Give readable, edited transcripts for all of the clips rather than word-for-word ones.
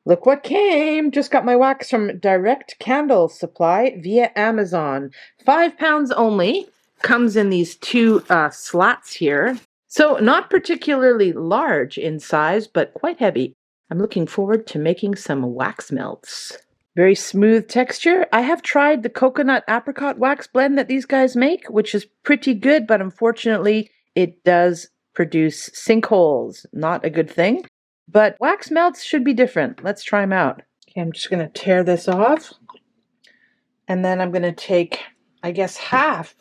Look what came! Just got my wax from Direct Candle Supply via Amazon. 5 pounds only. Comes in these two slats here. So not particularly large in size, but quite heavy. I'm looking forward to making some wax melts. Very smooth texture. I have tried the coconut apricot wax blend that these guys make, which is pretty good, but unfortunately it does produce sinkholes. Not a good thing. But wax melts should be different. Let's try them out. Okay, I'm just going to tear this off. And then I'm going to take, I guess, half,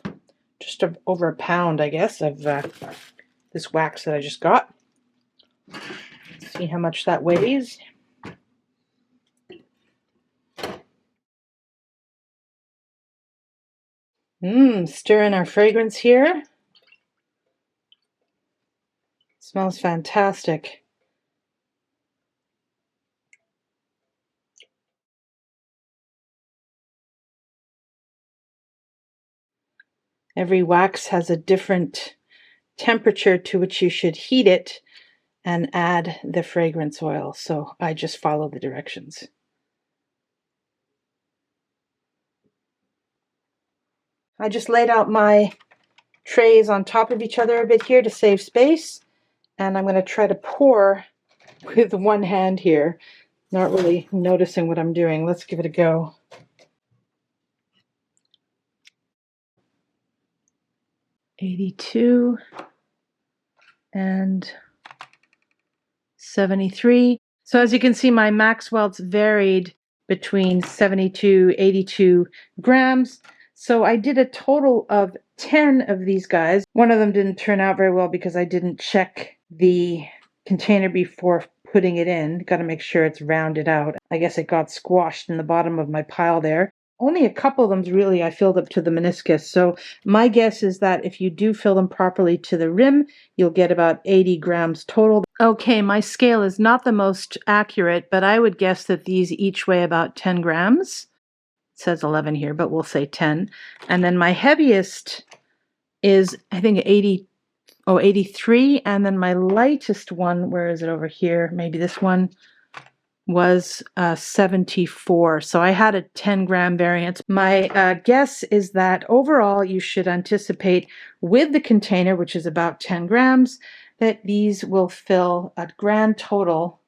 just over a pound, I guess, of this wax that I just got. See how much that weighs. Stir in our fragrance here. Smells fantastic. Every wax has a different temperature to which you should heat it and add the fragrance oil. So I just follow the directions. I just laid out my trays on top of each other a bit here to save space. And I'm going to try to pour with one hand here. Not really noticing what I'm doing. Let's give it a go. $82 and $73. So as you can see, my max welts varied between 72, 82 grams. So I did a total of 10 of these guys. One of them didn't turn out very well because I didn't check the container before putting it in. Got to make sure it's rounded out. I guess it got squashed in the bottom of my pile there. Only a couple of them really I filled up to the meniscus. So my guess is that if you do fill them properly to the rim, you'll get about 80 grams total. Okay, my scale is not the most accurate, but I would guess that these each weigh about 10 grams. It says 11 here, but we'll say 10. And then my heaviest is, I think, 83. And then my lightest one, where is it over here? Maybe this one was 74. So I had a 10-gram variance. My guess is that overall you should anticipate with the container, which is about 10 grams, that these will fill a grand total,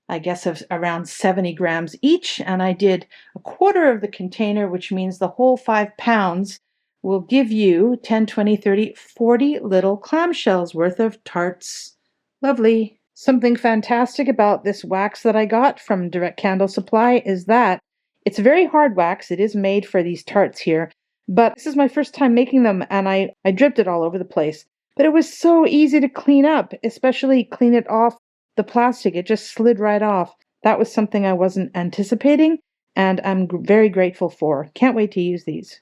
I guess, of around 70 grams each. And I did a quarter of the container, which means the whole 5 pounds will give you 10, 20, 30, 40 little clamshells worth of tarts. Lovely. Something fantastic about this wax that I got from Direct Candle Supply is that it's a very hard wax. It is made for these tarts here, but this is my first time making them, and I dripped it all over the place. But it was so easy to clean up, especially clean it off the plastic. It just slid right off. That was something I wasn't anticipating, and I'm very grateful for. Can't wait to use these.